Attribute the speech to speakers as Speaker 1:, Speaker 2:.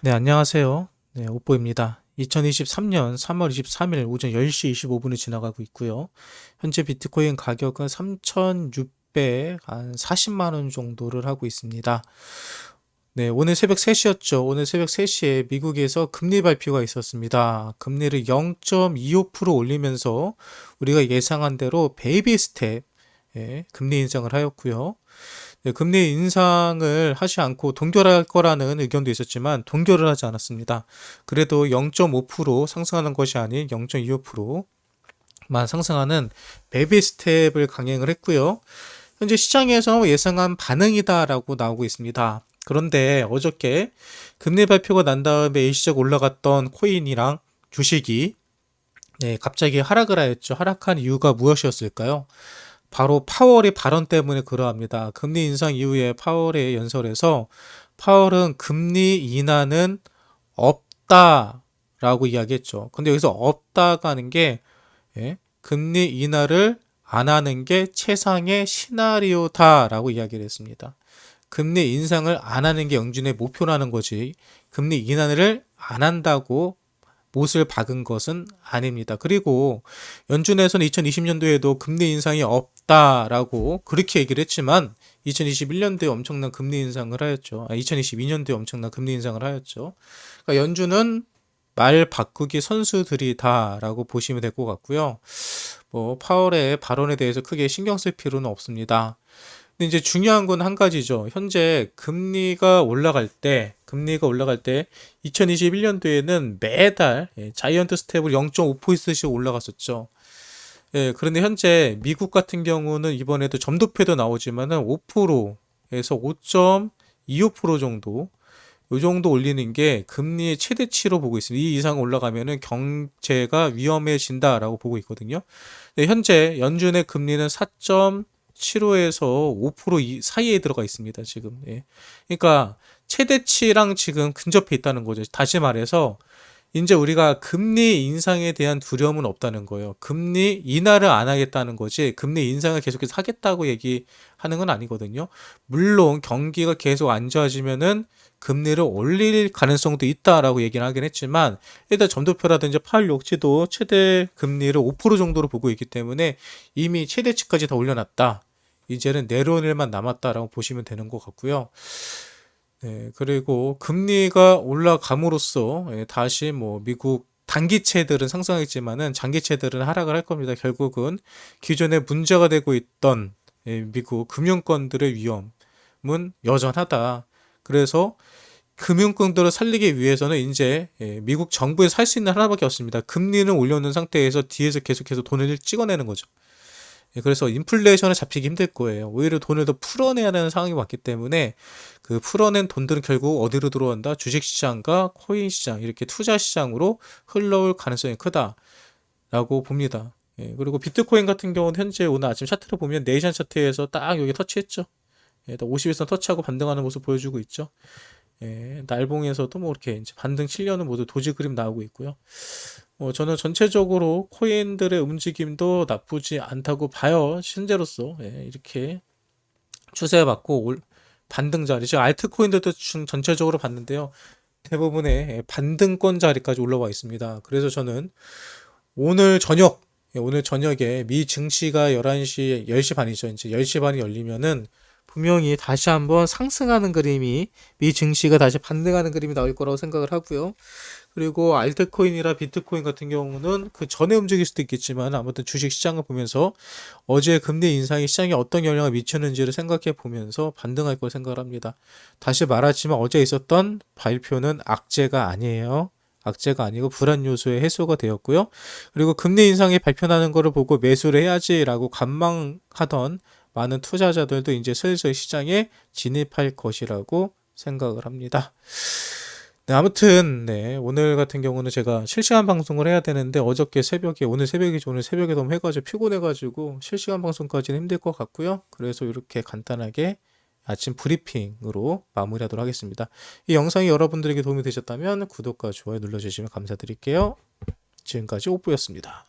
Speaker 1: 네, 안녕하세요. 네, 오뽀입니다. 2023년 3월 23일 오전 10시 25분이 지나가고 있고요. 현재 비트코인 가격은 3,640만 원 정도를 하고 있습니다. 네, 오늘 새벽 3시였죠. 오늘 새벽 3시에 미국에서 금리 발표가 있었습니다. 금리를 0.25% 올리면서 우리가 예상한 대로 베이비 스텝 금리 인상을 하였고요. 네, 금리 인상을 하지 않고 동결할 거라는 의견도 있었지만 동결을 하지 않았습니다. 그래도 0.5% 상승하는 것이 아닌 0.25%만 상승하는 베이비 스텝을 강행을 했고요. 현재 시장에서 예상한 반응이다라고 나오고 있습니다. 그런데 어저께 금리 발표가 난 다음에 일시적 올라갔던 코인이랑 주식이 갑자기 하락을 하였죠. 하락한 이유가 무엇이었을까요? 바로 파월의 발언 때문에 그러합니다. 금리 인상 이후에 파월의 연설에서 파월은 금리 인하는 없다라고 이야기했죠. 근데 여기서 없다가 하는 게 금리 인하를 안 하는 게 최상의 시나리오다라고 이야기를 했습니다. 금리 인상을 안 하는 게 영준의 목표라는 거지 금리 인하를 안 한다고 못을 박은 것은 아닙니다. 그리고 연준에서는 2020년도에도 금리 인상이 없다라고 그렇게 얘기를 했지만 2021년도에 엄청난 금리 인상을 하였죠. 2022년도에 엄청난 금리 인상을 하였죠. 그러니까 연준은 말 바꾸기 선수들이다라고 보시면 될 것 같고요. 뭐 파월의 발언에 대해서 크게 신경 쓸 필요는 없습니다. 근데 이제 중요한 건 한 가지죠. 현재 금리가 올라갈 때 2021년도에는 매달 자이언트 스텝을 0.5%씩 올라갔었죠. 그런데 현재 미국 같은 경우는 이번에도 점도표도 나오지만은 5%에서 5.25% 정도 이 정도 올리는 게 금리의 최대치로 보고 있습니다. 이 이상 올라가면은 경제가 위험해진다라고 보고 있거든요. 현재 연준의 금리는 4.75에서 5% 사이에 들어가 있습니다. 지금. 그러니까 최대치랑 지금 근접해 있다는 거죠. 다시 말해서 이제 우리가 금리 인상에 대한 두려움은 없다는 거예요. 금리 인하를 안 하겠다는 거지 금리 인상을 계속해서 하겠다고 얘기하는 건 아니거든요. 물론 경기가 계속 안 좋아지면은 금리를 올릴 가능성도 있다라고 얘기를 하긴 했지만 일단 점도표라든지 파월 역시도 최대 금리를 5% 정도로 보고 있기 때문에 이미 최대치까지 다 올려놨다. 이제는 내려올 일만 남았다라고 보시면 되는 것 같고요. 그리고 금리가 올라감으로써 다시 뭐 미국 단기채들은 상승하겠지만은 장기채들은 하락을 할 겁니다. 결국은 기존에 문제가 되고 있던 미국 금융권들의 위험은 여전하다. 그래서 금융권들을 살리기 위해서는 이제 미국 정부에서 할 수 있는 하나밖에 없습니다. 금리는 올려놓은 상태에서 뒤에서 계속해서 돈을 찍어내는 거죠. 그래서 인플레이션을 잡히기 힘들 거예요. 오히려 돈을 더 풀어내야 되는 상황이 왔기 때문에 그 풀어낸 돈들은 결국 어디로 들어온다? 주식시장과 코인시장 이렇게 투자시장으로 흘러올 가능성이 크다라고 봅니다. 그리고 비트코인 같은 경우는 현재 오늘 아침 차트를 보면 네이션 차트에서 딱 여기 터치했죠. 50일선 터치하고 반등하는 모습 보여주고 있죠. 날봉에서도 뭐 이렇게 이제 반등 치려는 모두 도지 그림 나오고 있고요. 저는 전체적으로 코인들의 움직임도 나쁘지 않다고 봐요. 현재로서 이렇게 추세받고 반등 자리, 즉 알트코인들도 전체적으로 봤는데요. 대부분의 반등권 자리까지 올라와 있습니다. 그래서 저는 오늘 저녁에 미 증시가 11시, 10시 반이죠. 이제 10시 반이 열리면은 분명히 다시 한번 상승하는 그림이 미 증시가 다시 반등하는 그림이 나올 거라고 생각을 하고요. 그리고 알트코인이라 비트코인 같은 경우는 그 전에 움직일 수도 있겠지만 아무튼 주식 시장을 보면서 어제 금리 인상이 시장에 어떤 영향을 미쳤는지를 생각해 보면서 반등할 걸 생각을 합니다. 다시 말하지만 어제 있었던 발표는 악재가 아니에요. 악재가 아니고 불안 요소의 해소가 되었고요. 그리고 금리 인상이 발표나는 것을 보고 매수를 해야지라고 관망하던 많은 투자자들도 이제 슬슬 시장에 진입할 것이라고 생각을 합니다. 네, 아무튼 오늘 같은 경우는 제가 실시간 방송을 해야 되는데 어저께 새벽에 오늘 새벽에 너무 해가지고 피곤해가지고 실시간 방송까지는 힘들 것 같고요. 그래서 이렇게 간단하게 아침 브리핑으로 마무리하도록 하겠습니다. 이 영상이 여러분들에게 도움이 되셨다면 구독과 좋아요 눌러주시면 감사드릴게요. 지금까지 오프였습니다.